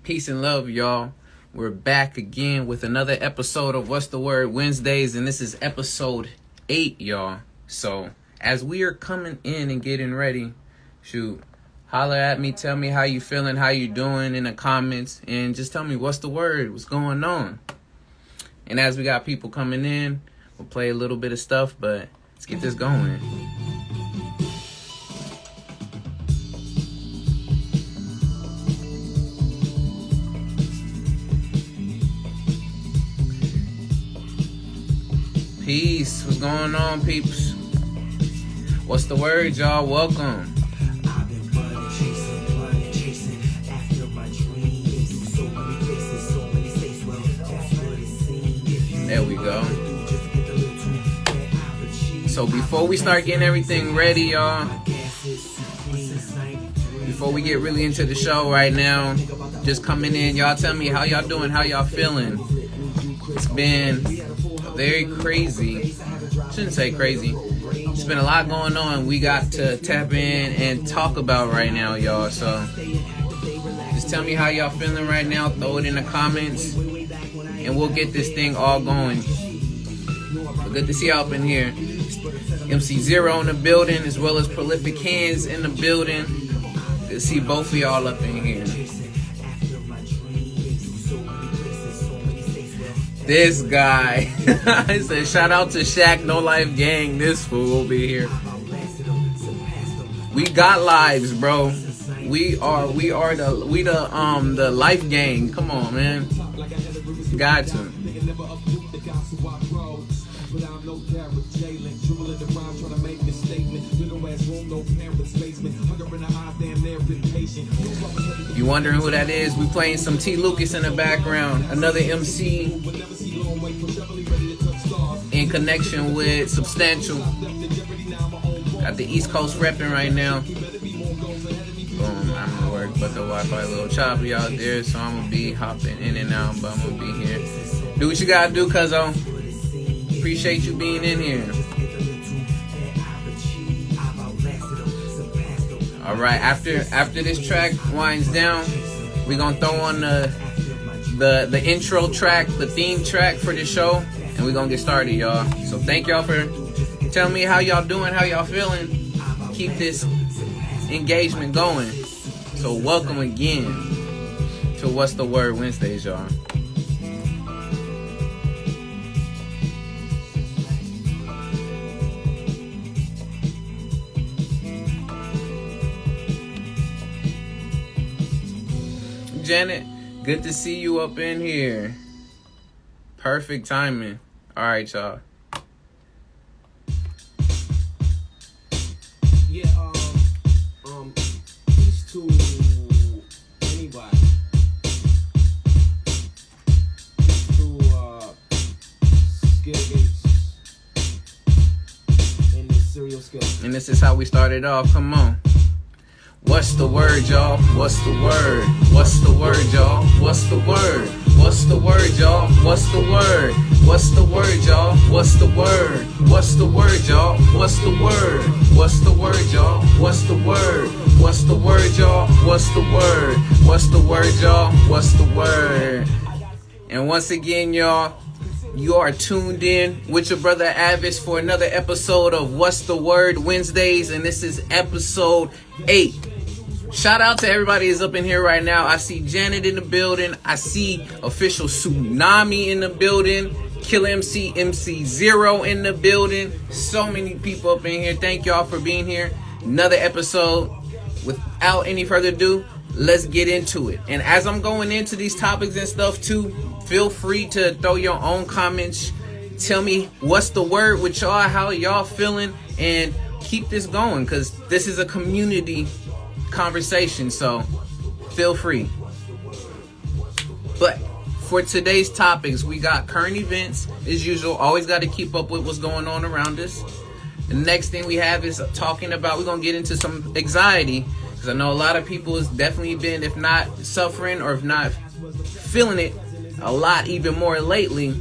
Peace and love, y'all. We're back again with another episode of What's the Word Wednesdays, and this is episode 8, y'all. So, as we are coming in and getting ready, holler at me, tell me how you feeling, how you doing in the comments, and just tell me what's the word, what's going on. And as we got people coming in, we'll play a little bit of stuff, but let's get this going. Peace. What's going on, peeps? What's the word, y'all? Welcome. There we go. So before we start getting everything ready, y'all, before we get really into the show right now, just coming in, y'all tell me how y'all doing, how y'all feeling. It's been very crazy. Shouldn't say crazy. There's been a lot going on we got to tap in and talk about right now, y'all. So just tell me how y'all feeling right now. Throw it in the comments and we'll get this thing all going. But good to see y'all up in here. MC Zero in the building, as well as Prolific Hands in the building. Good to see both of y'all up in here. This guy, he said, shout out to Shaq No Life Gang. This fool will be here. We got lives, bro. We the life gang. Come on, man. Got to. You wondering who that is? We playing some T. Lucas in the background. Another MC in connection with Substantial. Got the East Coast repping right now. Boom, I'm gonna work, but the Wi-Fi a little choppy out there, so I'm gonna be hopping in and out, but I'm gonna be here. Do what you gotta do, cuzzo. Appreciate you being in here. All right, after this track winds down, we're gonna throw on the intro track, the theme track for the show, and we're gonna get started, y'all. So thank y'all for telling me how y'all doing, how y'all feeling. Keep this engagement going. So welcome again to What's the Word Wednesdays, y'all. Janet, good to see you up in here. Perfect timing. All right, y'all. Yeah, peace to anybody. Peace to Skill Gates and the Serial Skill. And this is how we started off. Come on. What's the word, y'all? What's the word? What's the word, y'all? What's the word? What's the word, y'all? What's the word? What's the word, y'all? What's the word? What's the word, y'all? What's the word? What's the word, y'all? What's the word? What's the word, y'all? What's the word? What's the word, y'all? What's the word? And once again, y'all, you are tuned in with your brother A.D.V.I.S. for another episode of What's the Word Wednesdays, and this is episode 8. Shout out to everybody that's up in here right now. I see Janet in the building. I see official Tsunami in the building. Killer MC, MC Zero in the building. So many people up in here. Thank y'all for being here. Another episode. Without any further ado, let's get into it. And as I'm going into these topics and stuff too, feel free to throw your own comments. Tell me what's the word with y'all, how y'all feeling, and keep this going, because this is a community conversation, so feel free. But for today's topics, we got current events as usual. Always got to keep up with what's going on around us. The next thing we have is talking about, we're going to get into some anxiety, because I know a lot of people has definitely been, if not suffering or if not feeling it a lot even more lately.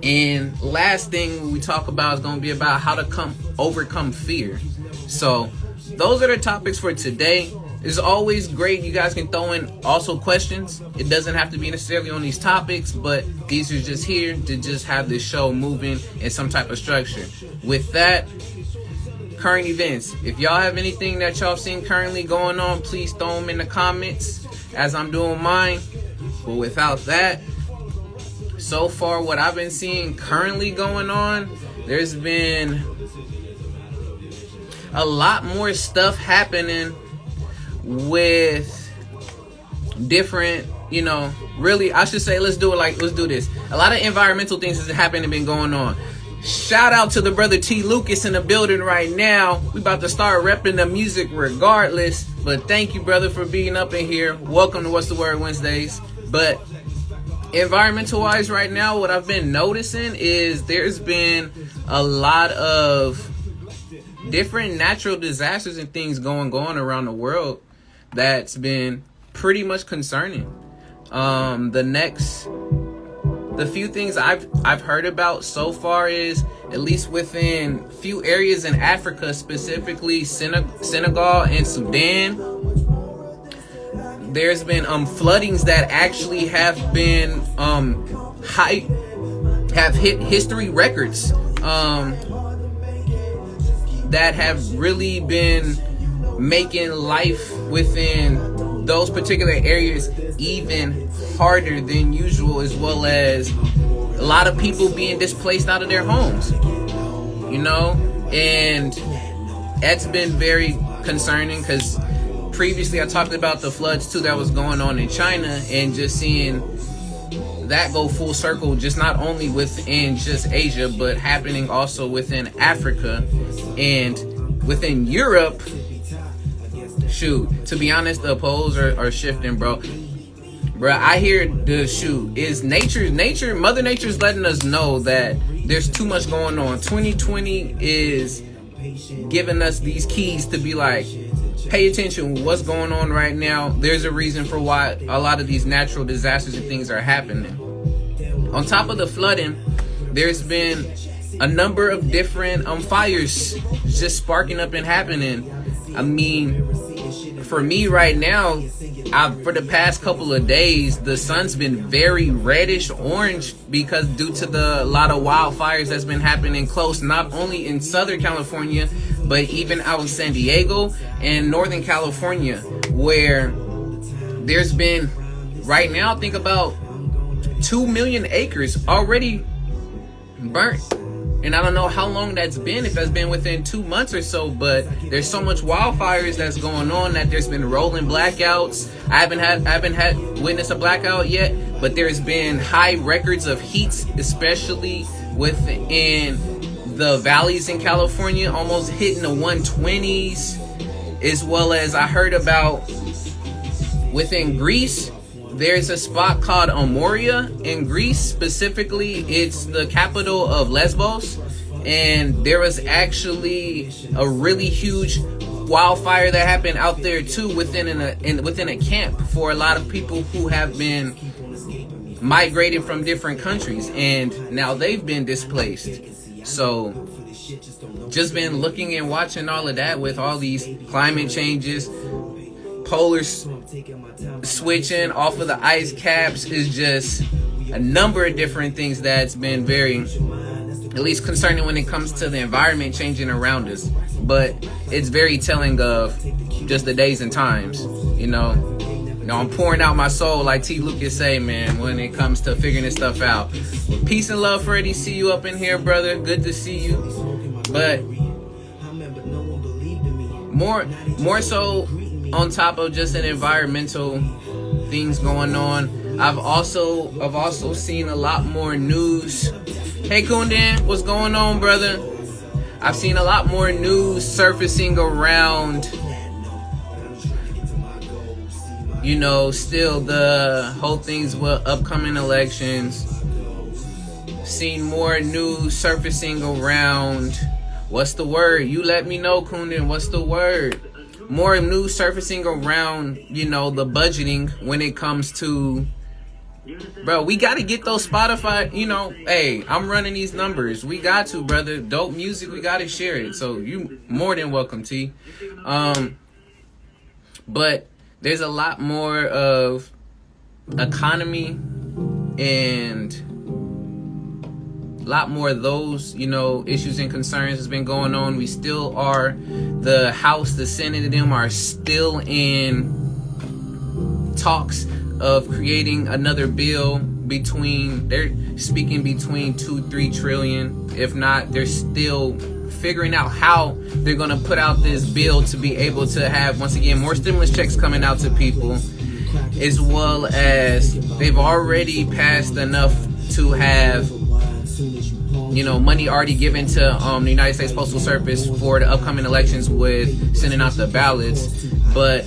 And last thing we talk about is going to be about how to overcome fear. So those are the topics for today. it's always great. You guys can throw in also questions. It doesn't have to be necessarily on these topics, but these are just here to just have this show moving in some type of structure. With that, current events. If y'all have anything that y'all seen currently going on, please throw them in the comments as I'm doing mine. But without that, so far what I've been seeing currently going on, there's been a lot more stuff happening with different, really, I should say, let's do this. A lot of environmental things has happened and been going on. Shout out to the brother T. Lucas in the building right now. We about to start repping the music regardless. But thank you, brother, for being up in here. Welcome to What's the Word Wednesdays. But environmental wise right now, what I've been noticing is there's been a lot of different natural disasters and things going around the world that's been pretty much concerning. The few things I've heard about so far is, at least within few areas in Africa, specifically Senegal and Sudan, there's been floodings that actually have been have hit history records, that have really been making life within those particular areas even harder than usual, as well as a lot of people being displaced out of their homes, and that's been very concerning, because previously I talked about the floods too that was going on in China, and just seeing that go full circle, just not only within just Asia, but happening also within Africa and within Europe. Shoot, to be honest, the poles are shifting, bro. I hear is Mother Nature's letting us know that there's too much going on. 2020 is giving us these keys to be like, pay attention what's going on right now. There's a reason for why a lot of these natural disasters and things are happening. On top of the flooding, there's been a number of different fires just sparking up and happening. I mean, for me right now, for the past couple of days, the sun's been very reddish orange because due to a lot of wildfires that's been happening close, not only in Southern California, but even out in San Diego and Northern California, where there's been, right now, think about 2 million acres already burnt. And I don't know how long that's been, if that's been within 2 months or so, but there's so much wildfires that's going on that there's been rolling blackouts. I haven't had witnessed a blackout yet, but there's been high records of heats, especially within the valleys in California, almost hitting the 120s, as well as I heard about within Greece. There's a spot called Moria in Greece. Specifically, it's the capital of Lesbos, and there was actually a really huge wildfire that happened out there too, within a camp for a lot of people who have been migrated from different countries, and now they've been displaced. So just been looking and watching all of that with all these climate changes, polar switching off of the ice caps, is just a number of different things that's been very, at least concerning when it comes to the environment changing around us. But it's very telling of just the days and times, I'm pouring out my soul, like T. Lucas say, man, when it comes to figuring this stuff out. Well, peace and love, Freddie. See you up in here, brother. Good to see you. But more so, on top of just an environmental things going on, I've also seen a lot more news. Hey Kundan, what's going on, brother? I've seen a lot more news surfacing around, still the whole things with upcoming elections. Seen more news surfacing around, what's the word? You let me know, Kundan, what's the word? More news surfacing around, the budgeting when it comes to, bro, we got to get those Spotify, hey, I'm running these numbers. We got to, brother. Dope music, we got to share it. So you more than welcome, T. But there's a lot more of economy and a lot more of those, issues and concerns has been going on. We still are, the House, the Senate, and them are still in talks of creating another bill they're speaking between 2-3 trillion. If not, they're still figuring out how they're going to put out this bill to be able to have, once again, more stimulus checks coming out to people, as well as they've already passed enough to have money already given to the United States Postal Service for the upcoming elections with sending out the ballots. But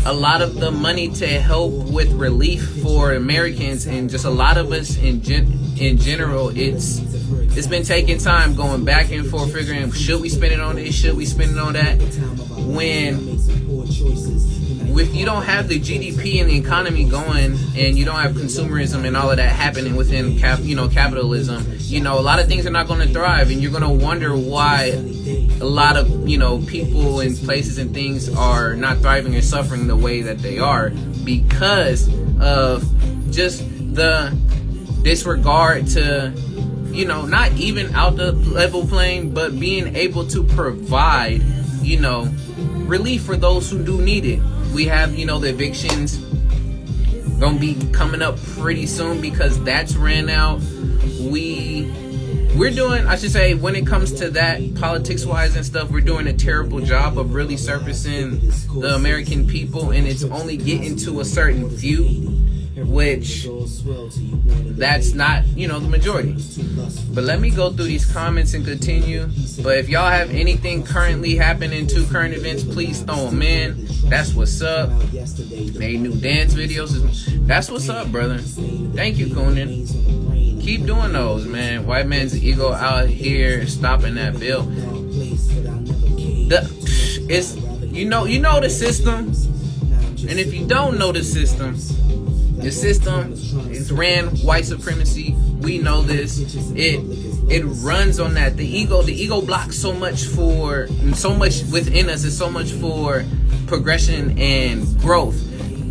a lot of the money to help with relief for Americans and just a lot of us in general, it's been taking time going back and forth, figuring, should we spend it on this, should we spend it on that, when if you don't have the GDP and the economy going, and you don't have consumerism and all of that happening within capitalism, a lot of things are not going to thrive, and you're going to wonder why a lot of people and places and things are not thriving or suffering the way that they are, because of just the disregard to not even out the level playing, but being able to provide relief for those who do need it. We have, the evictions gonna be coming up pretty soon because that's ran out. We're doing, I should say, when it comes to that, politics-wise and stuff, we're doing a terrible job of really surfacing the American people, and it's only getting to a certain few, which that's not, the majority. But let me go through these comments and continue. But if y'all have anything currently happening to current events, please throw them in. That's what's up. Made new dance videos. That's what's up, brother. Thank you, Kunin. Keep doing those, man. White man's ego out here stopping that bill. You know the system. And if you don't know the system is ran white supremacy. We know this. It runs on that. The ego blocks so much within us, is so much for progression and growth.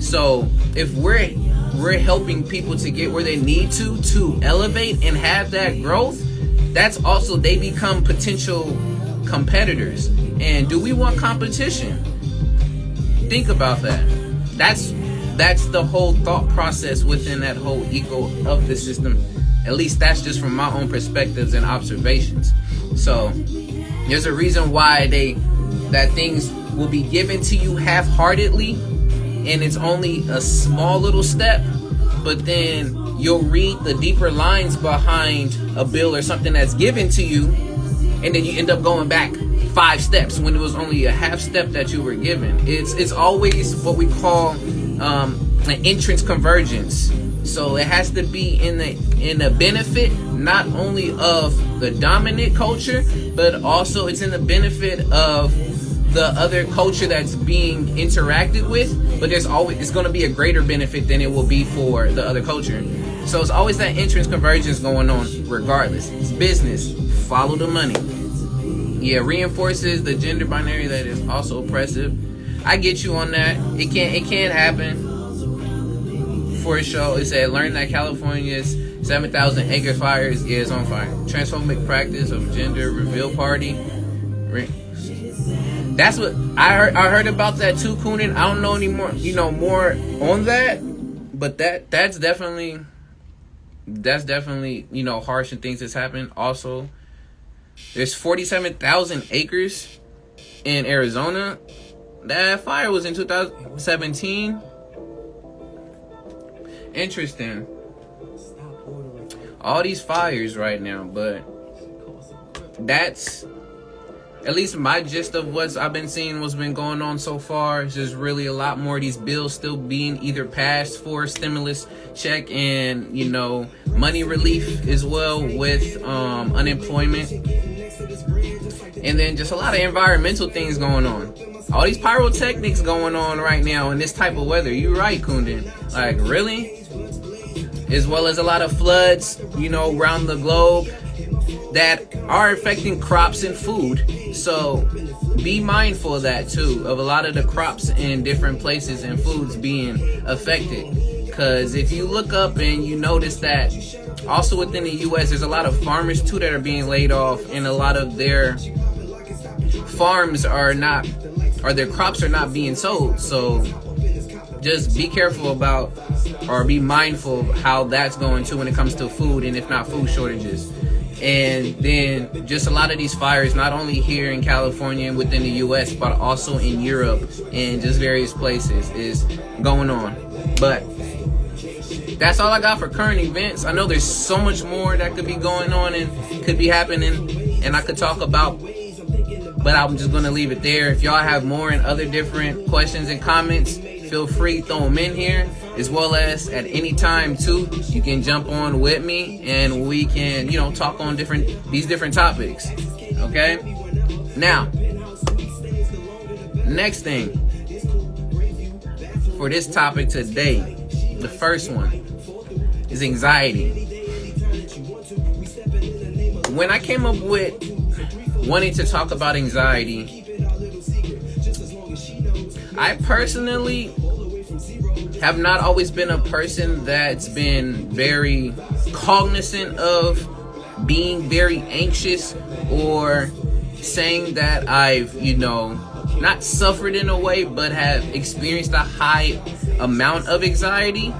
So if we're helping people to get where they need to elevate and have that growth, that's also, they become potential competitors. And do we want competition? Think about that. That's the whole thought process within that whole ego of the system. At least that's just from my own perspectives and observations. So there's a reason why that things will be given to you half-heartedly, and it's only a small little step, but then you'll read the deeper lines behind a bill or something that's given to you, and then you end up going back 5 steps when it was only a half step that you were given. It's always what we call an entrance convergence. So it has to be in the benefit not only of the dominant culture, but also it's in the benefit of the other culture that's being interacted with. But it's going to be a greater benefit than it will be for the other culture. So it's always that entrance convergence going on regardless. It's business. Follow the money. Yeah, reinforces the gender binary that is also oppressive. I get you on that. It can't happen. For a show, it said, learn that California's 7,000 acre fire is on fire. Transphobic practice of gender reveal party. That's what I heard about that too, Kunin. I don't know any more, more on that, but that's definitely harsh and things that's happened. Also, there's 47,000 acres in Arizona. That fire was in 2017. Interesting. All these fires right now, but that's at least my gist of what I've been seeing, what's been going on so far. Is just really a lot more of these bills still being either passed for stimulus check and money relief as well with unemployment, and then just a lot of environmental things going on. All these pyrotechnics going on right now in this type of weather. You're right, Kunden. Like, really? As well as a lot of floods, around the globe that are affecting crops and food. So be mindful of that too, of a lot of the crops in different places and foods being affected. Because if you look up and you notice that also within the U.S. there's a lot of farmers too that are being laid off, and a lot of their farms are not, or their crops are not being sold. So just be careful about, or be mindful of how that's going too when it comes to food, and if not food shortages. And then just a lot of these fires, not only here in California and within the U.S., but also in Europe and just various places, is going on. But that's all I got for current events. I know there's so much more that could be going on and could be happening, and I could talk about, but I'm just going to leave it there. If y'all have more and other different questions and comments, feel free to throw them in here, as well as at any time too. You can jump on with me and we can, talk on these different topics. Okay? Now, next thing for this topic today, the first one is anxiety. When I came up with wanting to talk about anxiety, I personally have not always been a person that's been very cognizant of being very anxious, or saying that I've, not suffered in a way, but have experienced a high amount of anxiety.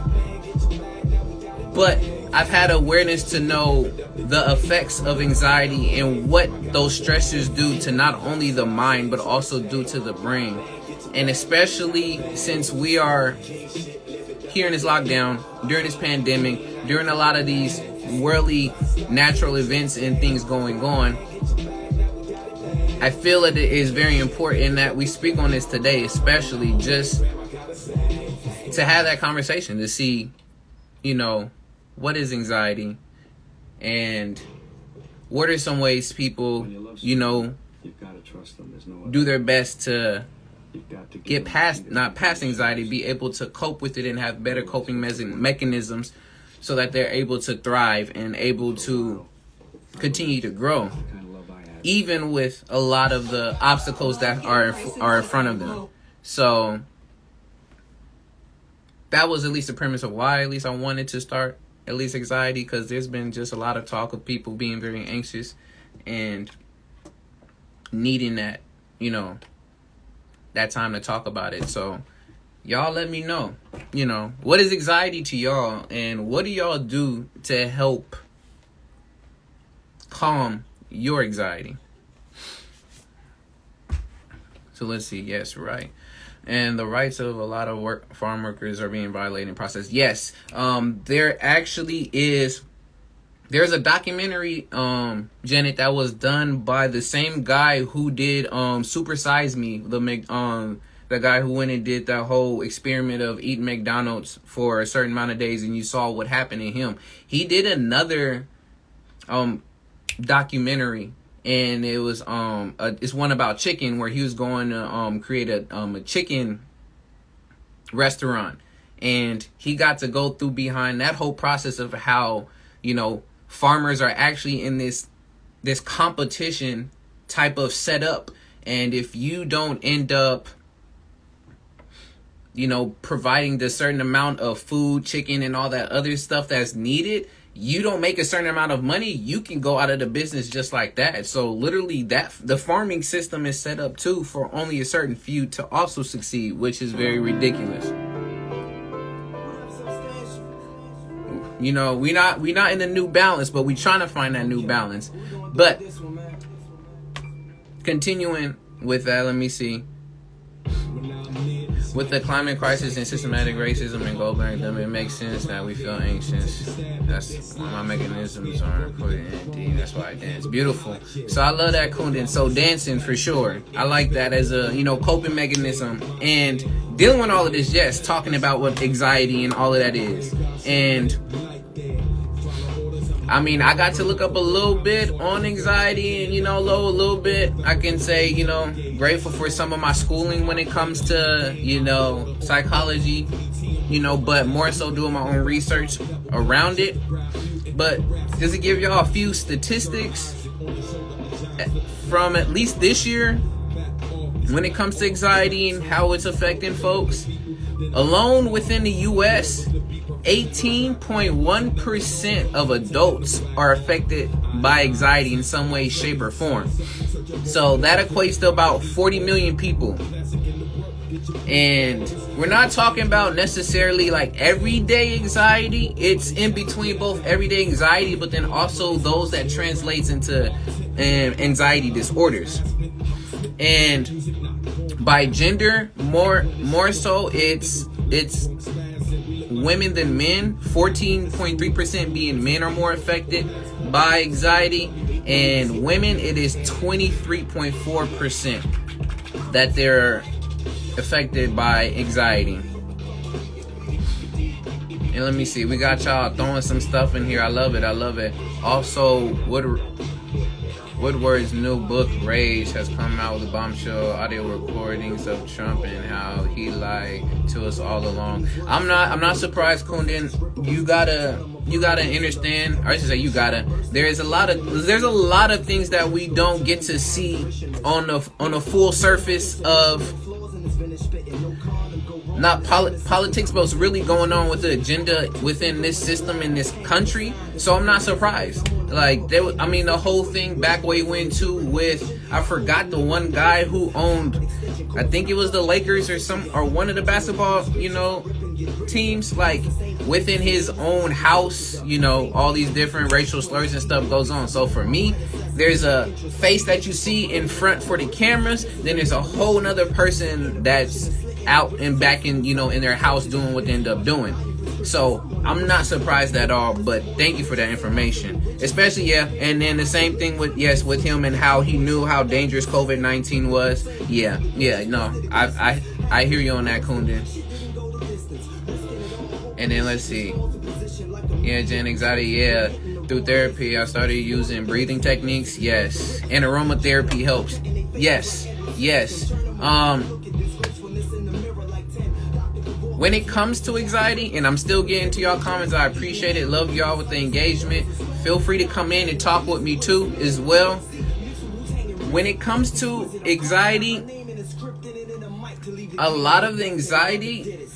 But I've had awareness to know the effects of anxiety and what those stressors do to not only the mind, but also do to the brain. And especially since we are here in this lockdown, during this pandemic, during a lot of these worldly natural events and things going on, I feel that it is very important that we speak on this today, especially just to have that conversation, to see, what is anxiety, and what are some ways people, do their best to get not past anxiety, be able to cope with it and have better coping mechanisms so that they're able to thrive and able to continue to grow, even with a lot of the obstacles that are in front of them. So that was at least the premise of why at least I wanted to start at least anxiety, because there's been just a lot of talk of people being very anxious and needing that, that time to talk about it. So y'all let me know, what is anxiety to y'all, and what do y'all do to help calm your anxiety? So let's see. Yes, right. And the rights of a lot of farm workers are being violated in process. Yes, there actually is. There's a documentary, Janet, that was done by the same guy who did Super Size Me, the guy who went and did that whole experiment of eating McDonald's for a certain amount of days, and you saw what happened to him. He did another documentary, and it was it's one about chicken, where he was going to create a chicken restaurant, and he got to go through behind that whole process of how farmers are actually in this competition type of setup, and if you don't end up providing the certain amount of food, chicken, and all that other stuff that's needed, you don't make a certain amount of money, you can go out of the business just like that. So literally the farming system is set up too for only a certain few to also succeed, which is very ridiculous. We not in the new balance, but we trying to find that new balance. But continuing with that, let me see. With the climate crisis and systematic racism and global pandemic, it makes sense that we feel anxious. That's one of my mechanisms are put in D. That's why I dance. Beautiful. So I love that, Kundin. So dancing for sure. I like that as a coping mechanism, and dealing with all of this. Yes, talking about what anxiety and all of that is. And I mean, I got to look up a little bit on anxiety, and a little bit. I can say, grateful for some of my schooling when it comes to, psychology, but more so doing my own research around it. But just to give y'all a few statistics from at least this year, when it comes to anxiety and how it's affecting folks, alone within the U.S., 18.1% of adults are affected by anxiety in some way, shape, or form. So that equates to about 40 million people. And we're not talking about necessarily like everyday anxiety. It's in between both everyday anxiety, but then also those that translates into anxiety disorders. And by gender, more so, it's women than men. 14.3% being men are more affected by anxiety, and women it is 23.4% that they're affected by anxiety. And let me see, we got y'all throwing some stuff in here. I love it. Also, Woodward's new book Rage has come out with a bombshell audio recordings of Trump and how he lied to us all along. I'm not surprised, Kundin. You gotta understand, or I should say there's a lot of things that we don't get to see on the full surface of not politics, but what's really going on with the agenda within this system in this country. So I'm not surprised. Like the whole thing back way went to with, I forgot the one guy who owned, I think it was the Lakers or one of the basketball, teams, like within his own house, all these different racial slurs and stuff goes on. So for me, there's a face that you see in front for the cameras, then there's a whole nother person that's out and back in their house doing what they end up doing. So I'm not surprised at all, but thank you for that information. Especially, and then the same thing with him and how he knew how dangerous COVID-19 was. I hear you on that, Kundin. And then let's see. Jen, anxiety, through therapy I started using breathing techniques, yes. And aromatherapy helps. Yes. When it comes to anxiety, and I'm still getting to y'all comments, I appreciate it. Love y'all with the engagement. Feel free to come in and talk with me too as well. When it comes to anxiety, a lot of the anxiety,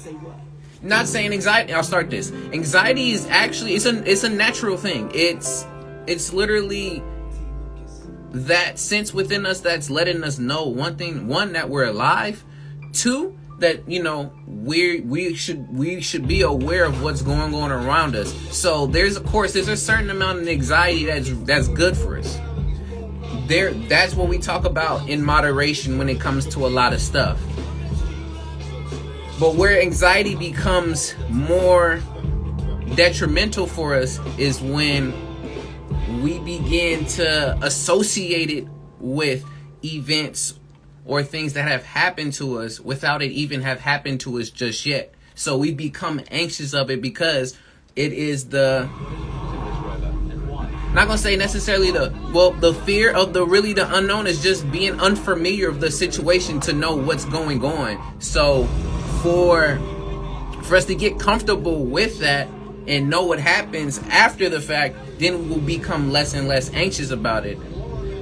not saying anxiety, I'll start this. Anxiety is actually, it's a natural thing. It's literally that sense within us that's letting us know one, that we're alive. Two, that we should be aware of what's going on around us. So there's a certain amount of anxiety that's good for us. That's what we talk about in moderation when it comes to a lot of stuff. But where anxiety becomes more detrimental for us is when we begin to associate it with events or things that have happened to us without it even have happened to us just yet. So we become anxious of it because it is not gonna say necessarily the fear of the unknown is just being unfamiliar of the situation to know what's going on. So for us to get comfortable with that and know what happens after the fact, then we'll become less and less anxious about it.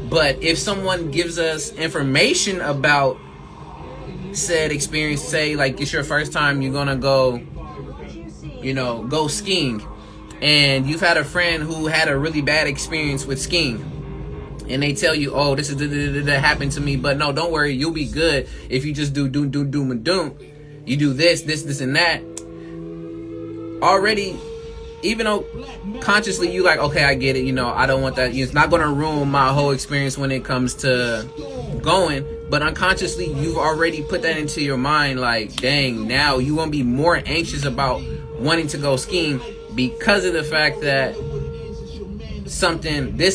But if someone gives us information about said experience, say like it's your first time you're gonna go skiing, and you've had a friend who had a really bad experience with skiing, and they tell you, oh, this is that happened to me, but no, don't worry, you'll be good if you just do doom and doom. You do this and that. Already, even though consciously you like, okay, I get it, I don't want that. It's not going to ruin my whole experience when it comes to going. But unconsciously, you've already put that into your mind, like, dang, now you won't be more anxious about wanting to go skiing because of the fact that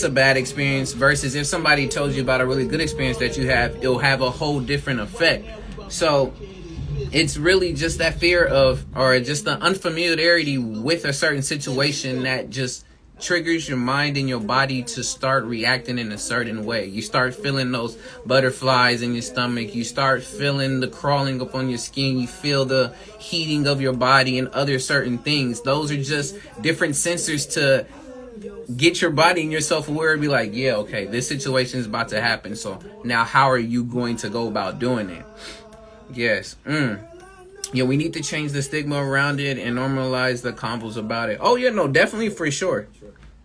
a bad experience versus if somebody told you about a really good experience that you have, it'll have a whole different effect. So it's really just that fear of, or just the unfamiliarity with a certain situation that just triggers your mind and your body to start reacting in a certain way. You start feeling those butterflies in your stomach. You start feeling the crawling up on your skin. You feel the heating of your body and other certain things. Those are just different sensors to get your body and yourself aware and be like, yeah, okay, this situation is about to happen. So now how are you going to go about doing it? Yes. Yeah, we need to change the stigma around it and normalize the convos about it. Oh yeah, no, definitely, for sure.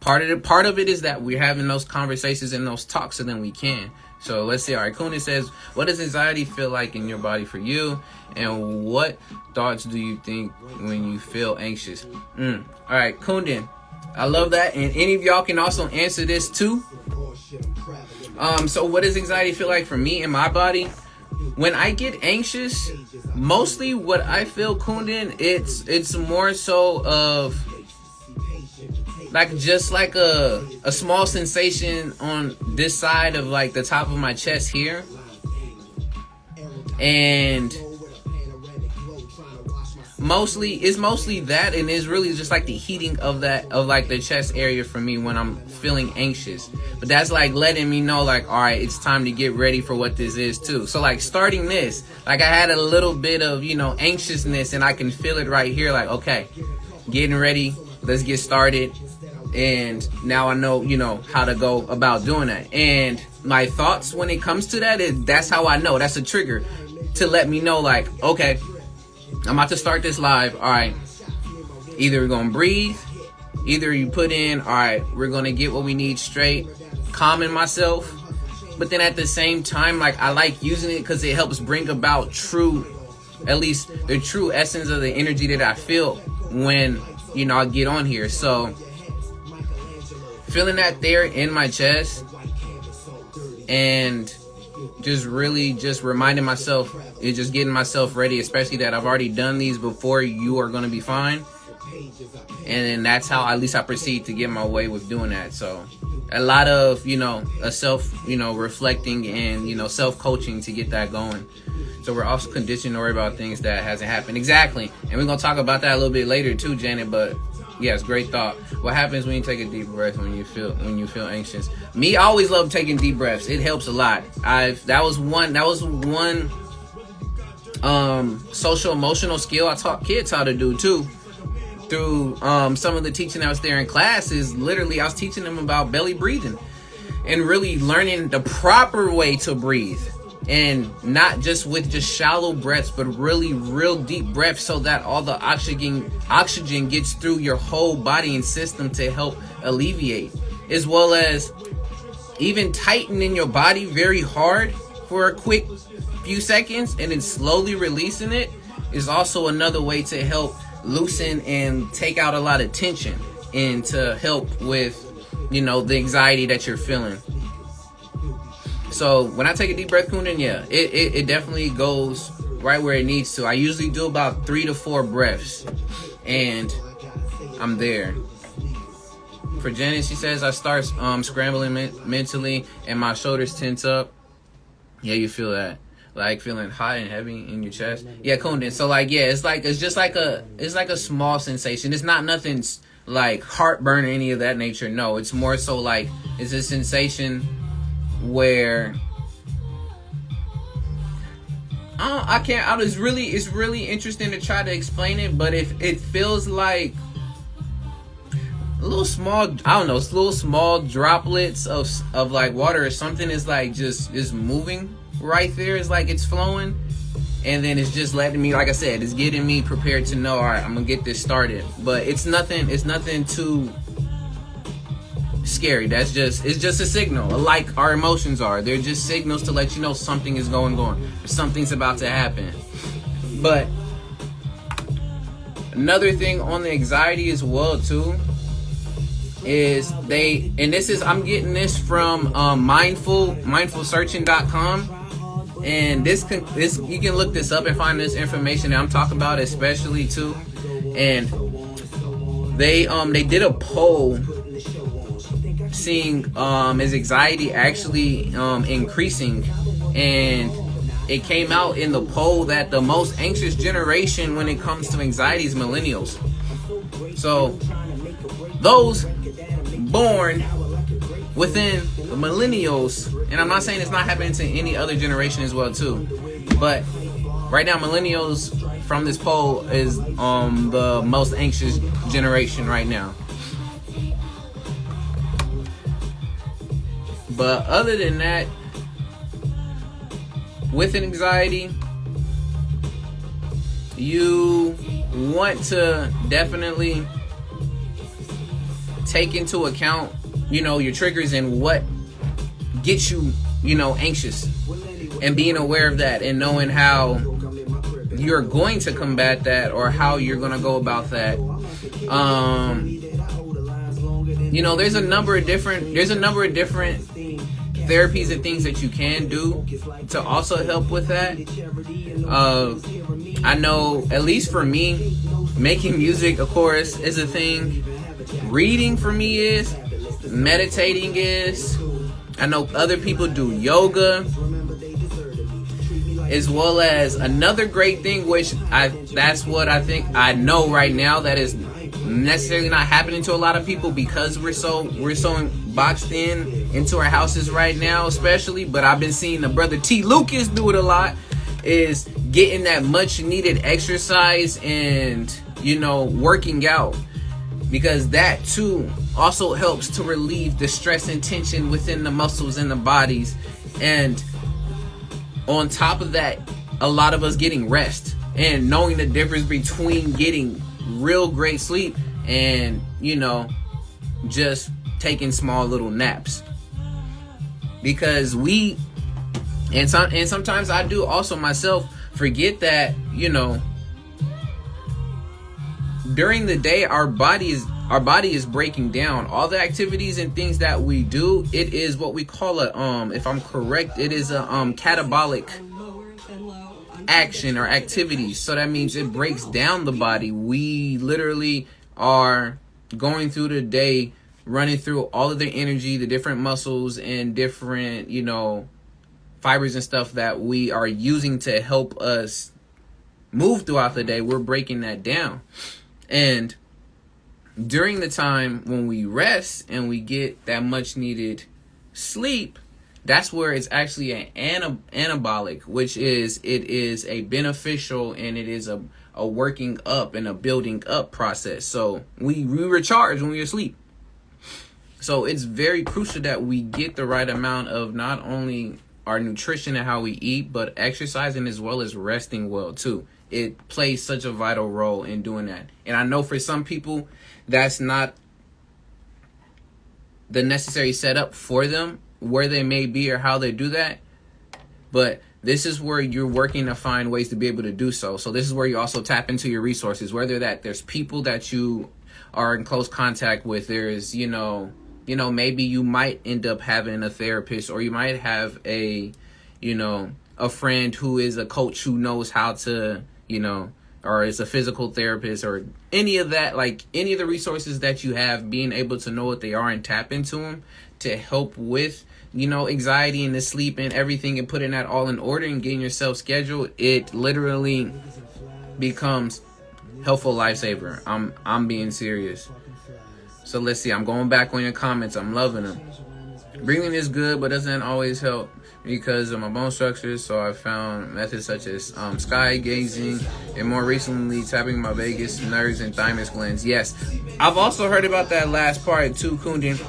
Part of it is that we're having those conversations and those talks, so then we can. So let's see. All right, Kunin says, what does anxiety feel like in your body for you? And what thoughts do you think when you feel anxious? All right, Kunin, I love that. And any of y'all can also answer this too. So what does anxiety feel like for me in my body? When I get anxious, mostly what I feel, Kunin, it's more so of like just like a small sensation on this side of like the top of my chest here, and it's mostly that, and it's really just like the heating of like the chest area for me when I'm feeling anxious. But that's like letting me know like, all right, it's time to get ready for what this is too. So like starting this, like I had a little bit of, anxiousness, and I can feel it right here, like, okay, getting ready, let's get started. And now I know, how to go about doing that. And my thoughts when it comes to that is, that's how I know. That's a trigger to let me know, like, okay, I'm about to start this live. All right, either we're going to breathe, either you put in, all right, we're going to get what we need straight, calming myself. But then at the same time, like, I like using it because it helps bring about at least the true essence of the energy that I feel when, I get on here. So feeling that there in my chest and just really just reminding myself and just getting myself ready, especially that I've already done these before, you are going to be fine. And then that's how at least I proceed to get my way with doing that. So a lot of, a self, reflecting and, self-coaching to get that going. So we're also conditioned to worry about things that hasn't happened. Exactly. And we're going to talk about that a little bit later too, Janet, but yes, great thought. What happens when you take a deep breath when you feel anxious? Me, I always love taking deep breaths. It helps a lot. That was one social emotional skill I taught kids how to do too. Through some of the teaching that was there in class is literally I was teaching them about belly breathing and really learning the proper way to breathe. And not just with just shallow breaths, but really real deep breaths, so that all the oxygen gets through your whole body and system to help alleviate, as well as even tightening your body very hard for a quick few seconds and then slowly releasing it is also another way to help loosen and take out a lot of tension and to help with, the anxiety that you're feeling. So when I take a deep breath, Kunin, yeah, it definitely goes right where it needs to. I usually do about 3 to 4 breaths, and I'm there. For Janet, she says, I start scrambling mentally, and my shoulders tense up. Yeah, you feel that, like feeling hot and heavy in your chest. Yeah, Kunin. So like, yeah, it's just like a small sensation. It's not nothing like heartburn or any of that nature. No, it's more so like it's a sensation where it's really interesting to try to explain it, but if it feels like a little small, little small droplets of like water or something is like just is moving right there. It's like it's flowing, and then it's just letting me, like I said, it's getting me prepared to know, all right, I'm gonna get this started. But it's nothing too scary. It's just a signal, like our emotions are. They're just signals to let you know something is going on, something's about to happen. But another thing on the anxiety as well too is I'm getting this from mindfulsearching.com, and this you can look this up and find this information that I'm talking about especially too. And they did a poll seeing is anxiety actually increasing, and it came out in the poll that the most anxious generation when it comes to anxiety is millennials. So those born within the millennials, and I'm not saying it's not happening to any other generation as well too, but right now millennials from this poll is the most anxious generation right now. But other than that, with anxiety, you want to definitely take into account, your triggers and what gets you, anxious, and being aware of that and knowing how you're going to combat that or how you're going to go about that. There's a number of different therapies and things that you can do to also help with that. I know, at least for me, making music, of course, is a thing. Reading for me is. Meditating is. I know other people do yoga, as well as another great thing, which that's what I think I know right now that is necessarily not happening to a lot of people because we're so boxed into our houses right now, especially. But I've been seeing the brother T. Lucas do it a lot, is getting that much needed exercise and working out, because that too also helps to relieve the stress and tension within the muscles and the bodies. And on top of that, a lot of us getting rest and knowing the difference between getting real great sleep and just taking small little naps. Because sometimes I do also myself forget that during the day our body is breaking down. All the activities and things that we do, it is what we call if I'm correct, it is a catabolic action or activities. So that means it breaks down the body. We literally are going through the day, running through all of the energy, the different muscles and different fibers and stuff that we are using to help us move throughout the day. We're breaking that down. And during the time when we rest and we get that much needed sleep, that's where it's actually an anabolic, which is a beneficial, and it is a working up and a building up process. So we recharge when we're asleep. So it's very crucial that we get the right amount of not only our nutrition and how we eat, but exercising as well as resting well too. It plays such a vital role in doing that. And I know for some people that's not the necessary setup for them, where they may be or how they do that. But this is where you're working to find ways to be able to do so. So this is where you also tap into your resources, whether there's people that you are in close contact with. There's, maybe you might end up having a therapist, or you might have a friend who is a coach who knows how to, or is a physical therapist, or any of that, like any of the resources that you have, being able to know what they are and tap into them to help with, anxiety and the sleep and everything, and putting that all in order and getting yourself scheduled. It literally becomes helpful lifesaver. I'm being serious. So let's see. I'm going back on your comments. I'm loving them. Breathing is good, but doesn't always help because of my bone structures. So I found methods such as sky gazing, and more recently tapping my vagus nerves and thymus glands. Yes, I've also heard about that last part too, Kundin,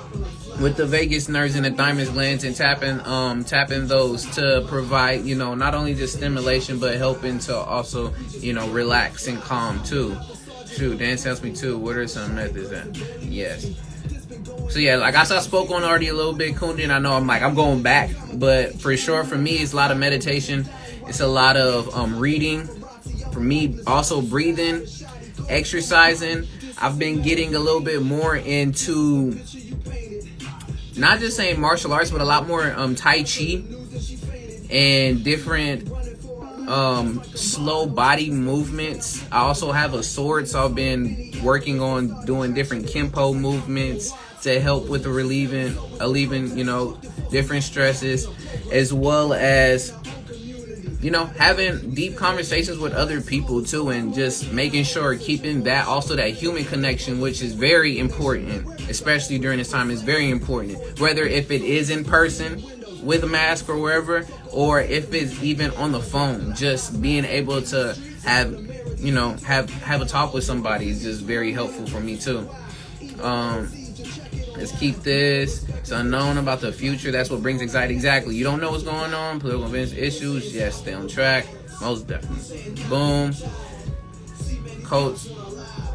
with the vagus nerves and the thymus glands, and tapping those to provide, not only just stimulation, but helping to also, relax and calm too. Shoot, dance helps me too. What are some methods that? Yes. So yeah, like I spoke on already a little bit, Kundin. I know I'm going back, but for sure for me it's a lot of meditation. It's a lot of reading. For me, also breathing, exercising. I've been getting a little bit more into not just saying martial arts, but a lot more Tai Chi and different slow body movements. I also have a sword, so I've been working on doing different Kempo movements to help with the relieving, different stresses, as well as, having deep conversations with other people too, and just making sure keeping that human connection, which is very important, especially during this time, is very important. Whether if it is in person with a mask or wherever, or if it's even on the phone, just being able to have a talk with somebody is just very helpful for me too. Let's keep this. It's unknown about the future. That's what brings anxiety. Exactly. You don't know what's going on. Political events, issues. Yes, stay on track. Most definitely. Boom. Coach,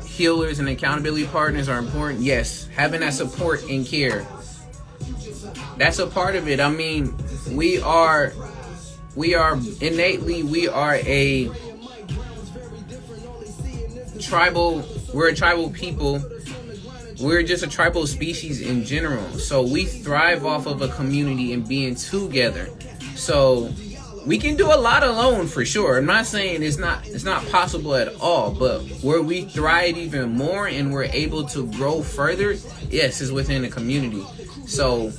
healers, and accountability partners are important. Yes, having that support and care. That's a part of it. I mean, we are innately, we are a tribal, we're a tribal people. We're just a tribal species in general. So we thrive off of a community and being together. So we can do a lot alone for sure. I'm not saying it's not possible at all, but where we thrive even more and we're able to grow further, yes, is within the community. So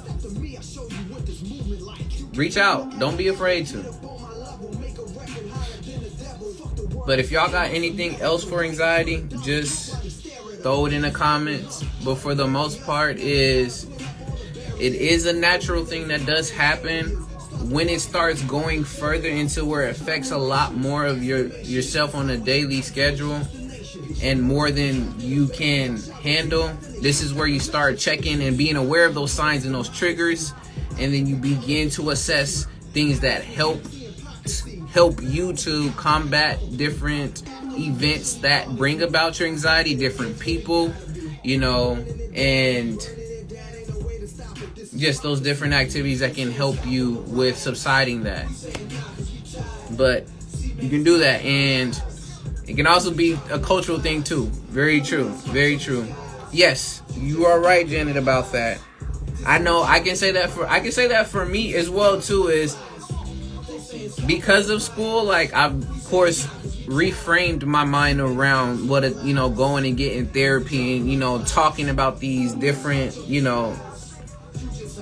reach out. Don't be afraid to. But if y'all got anything else for anxiety, just throw it in the comments. But for the most part, it is a natural thing that does happen. When it starts going further into where it affects a lot more of yourself on a daily schedule and more than you can handle, this is where you start checking and being aware of those signs and those triggers, and then you begin to assess things that help you to combat different events that bring about your anxiety, different people, and just those different activities that can help you with subsiding that. But you can do that, and it can also be a cultural thing too. Very true. Very true. Yes, you are right, Janet, about that. I know I can say that for me as well too, is because of school, like I've of course reframed my mind around what going and getting therapy and talking about these different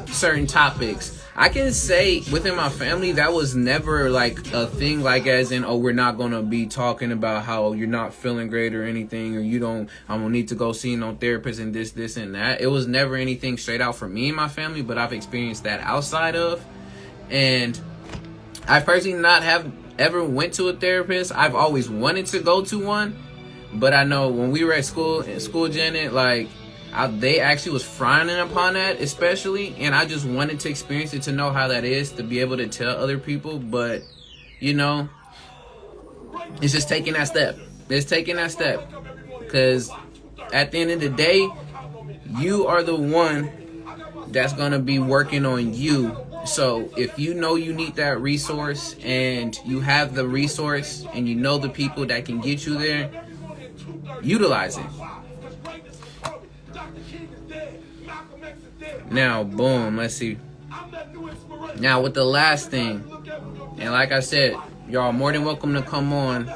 certain topics. I can say within my family that was never like a thing, like as in, oh, we're not gonna be talking about how you're not feeling great or anything, or I don't need to go see no therapist and this and that. It was never anything straight out for me and my family, but I've experienced that outside of. And I personally not have ever went to a therapist. I've always wanted to go to one, but I know when we were at school, Janet, like they actually was frowning upon that, especially, and I just wanted to experience it to know how that is, to be able to tell other people. But it's just taking that step. It's taking that step, because at the end of the day, you are the one that's gonna be working on you. So if you know you need that resource and you have the resource and you know the people that can get you there, utilize it. Now, boom, let's see. Now with the last thing, and like I said, y'all are more than welcome to come on.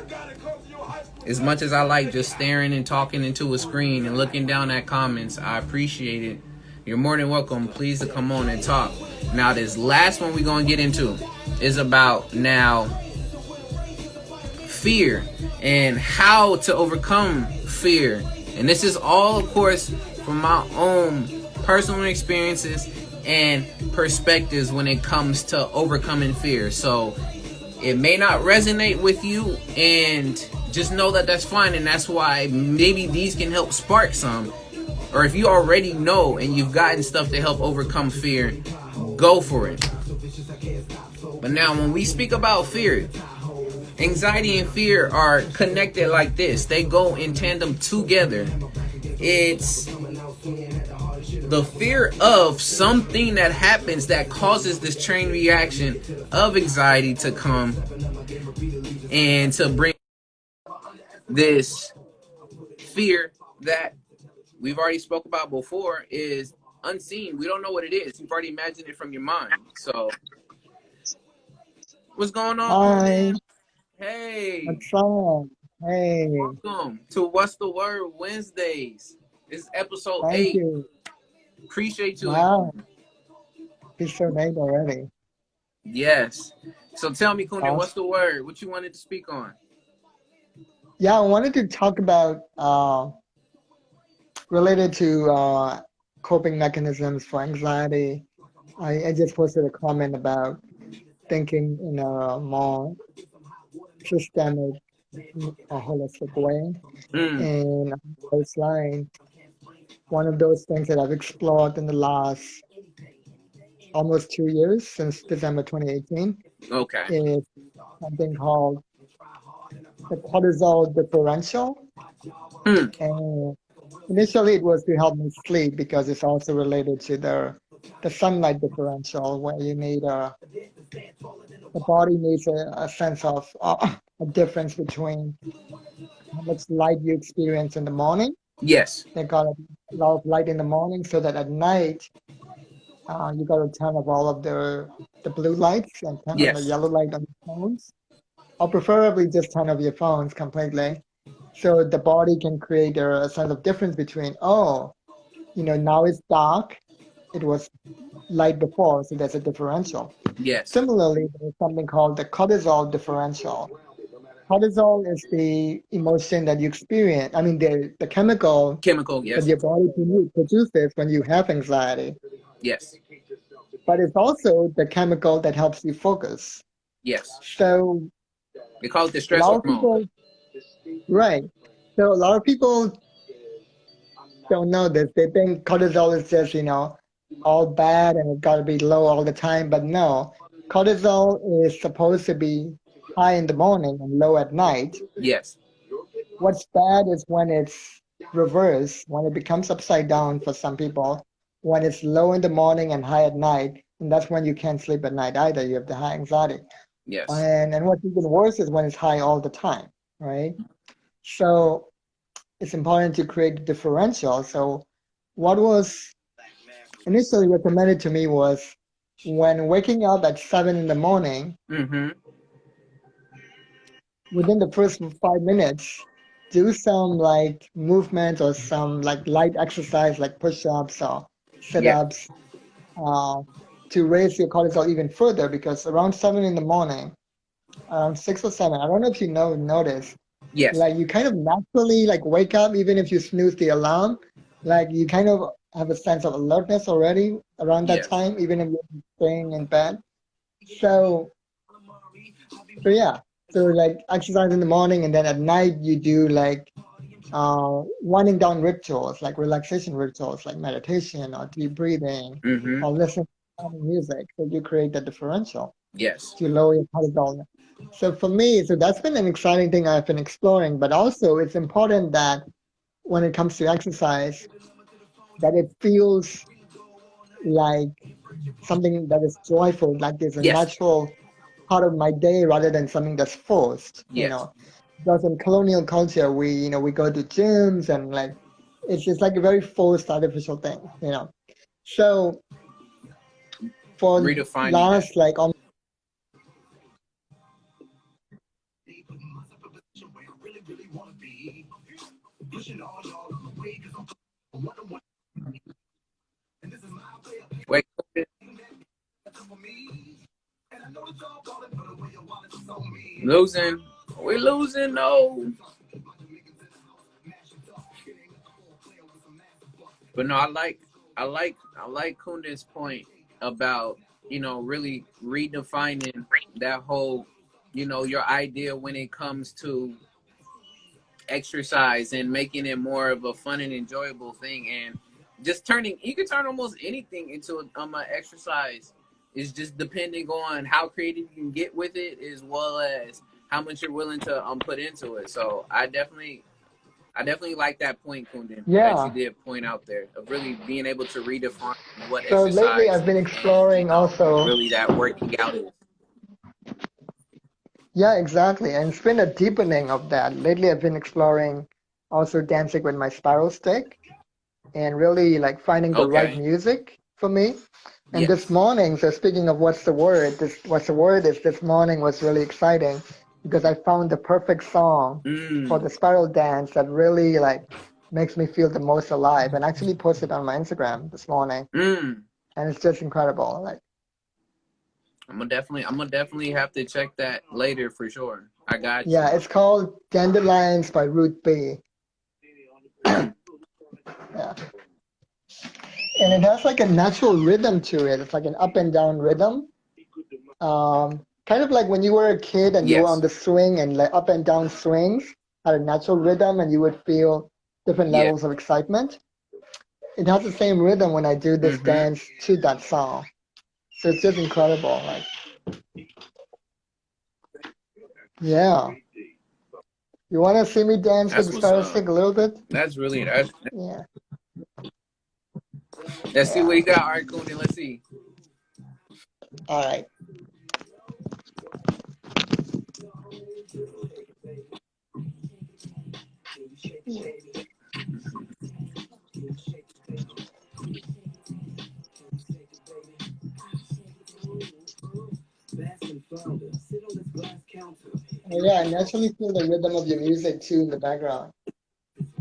As much as I like just staring and talking into a screen and looking down at comments, I appreciate it. You're more than welcome, please, to come on and talk. Now, this last one we're going to get into is about now fear and how to overcome fear. And this is all, of course, from my own personal experiences and perspectives when it comes to overcoming fear. So it may not resonate with you, and just know that that's fine. And that's why maybe these can help spark some. Or if you already know and you've gotten stuff to help overcome fear, go for it. But now when we speak about fear, anxiety and fear are connected like this. They go in tandem together. It's the fear of something that happens that causes this chain reaction of anxiety to come and to bring this fear that we've already spoke about before is unseen. We don't know what it is. You've already imagined it from your mind. So what's going on, Hi, Conan? Hey, what's up? Hey, welcome to What's the Word Wednesdays. This is episode thank 8. you. Appreciate you Wow, again. it's so late already. Yes. So tell me, Conan, what's Awesome. the word? What you wanted to speak on? Yeah, I wanted to talk about related to coping mechanisms for anxiety. I just posted a comment about thinking in a more systemic or holistic way. Mm. And on those lines, one of those things that I've explored in the last almost 2 years since December 2018 Okay. is something called the cortisol differential. Hmm. And initially it was to help me sleep because it's also related to the sunlight differential where you need the body needs a sense of a difference between how much light you experience in the morning. Yes. They got a lot of light in the morning so that at night you got to turn off all of the blue lights and turn on the Yes. yellow light on your phones, or preferably just turn off your phones completely. So the body can create a sense of difference between, oh, now it's dark. It was light before, so there's a differential. Yes. Similarly, there's something called the cortisol differential. Cortisol is the emotion that you experience. I mean, the chemical Chemical. that Yes. your body produces when you have anxiety, Yes. but it's also the chemical that helps you focus. Yes. So They call it the a stress lot of hormone. people, right? So a lot of people don't know this. They think cortisol is just, all bad and it got to be low all the time. But no, cortisol is supposed to be high in the morning and low at night. Yes. What's bad is when it's reversed, when it becomes upside down for some people, when it's low in the morning and high at night. And that's when you can't sleep at night either. You have the high anxiety. Yes. And what's even worse is when it's high all the time, right? So it's important to create a differential. So what was initially recommended to me was when waking up at 7 in the morning, Mm-hmm. within the first 5 minutes, do some like movement or some like light exercise like push-ups or Yes. sit-ups uh, to raise your cortisol even further because around 7 in the morning, around 6 or 7, I don't know if you notice, Yes. like you kind of naturally like wake up even if you snooze the alarm, like you kind of have a sense of alertness already around that Yes. time, even if you're staying in bed. So, so yeah, so like exercise in the morning and then at night you do like winding down rituals, like relaxation rituals, like meditation or deep breathing Mm-hmm. or listening to calming music. So you create the differential Yes. to lower your cortisol. So for me, so that's been an exciting thing I've been exploring, but also it's important that when it comes to exercise, that it feels like something that is joyful, like there's a Yes. natural part of my day rather than something that's forced. Yes. Because in colonial culture, we go to gyms and like it's just like a very forced artificial thing. So for Redefining that. last like Wait. Losing. We're losing. No. But no, I like Kunda's point about really redefining that whole your idea when it comes to exercise and making it more of a fun and enjoyable thing and just turning you can turn almost anything into a exercise. It's just depending on how creative you can get with it as well as how much you're willing to put into it. So I definitely like that point, Kundin, that you yeah. did point out there of really being able to redefine what So lately exercise I've been and exploring also. really that working out is. Yeah, exactly. And it's been a deepening of that. Lately I've been exploring also dancing with my spiral stick and really like finding the right Okay. music for me. And this Yes. morning, so speaking of what's the word, this what's the word is this morning was really exciting because I found the perfect song for Mm. the spiral dance that really like makes me feel the most alive and actually posted on my Instagram this morning. Mm. And it's just incredible. Like I'm gonna definitely have to check that later for sure. I got yeah, you. it's called Dandelions by Root B. Mm. Yeah. And it has like a natural rhythm to it. It's like an up and down rhythm. Kind of like when you were a kid and you were on Yes. the swing and like up and down swings had a natural rhythm and you would feel different Yeah. levels of excitement. it has the same rhythm when I do this Mm-hmm. dance to that song. So it's just incredible. Like, yeah. You want to see me dance with That's the what's Star up. Stick a little bit? That's really that's. Yeah. Let's see what Yeah. you got, Art Kunden. Let's see. All right. Oh, yeah, I naturally feel the rhythm of your music too in the background.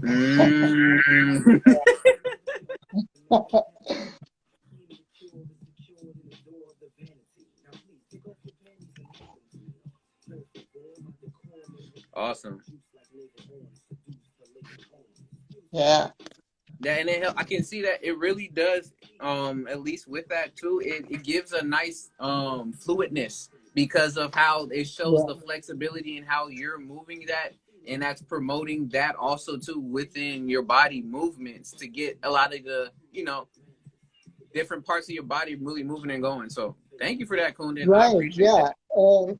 Mm. Awesome. Yeah. That and it I can see that it really does. At least with that too, it gives a nice fluidness because of how it shows Yeah. the flexibility and how you're moving that, and that's promoting that also too within your body movements to get a lot of the different parts of your body really moving and going. So thank you for that, Kunden. I Right. appreciate that. Yeah.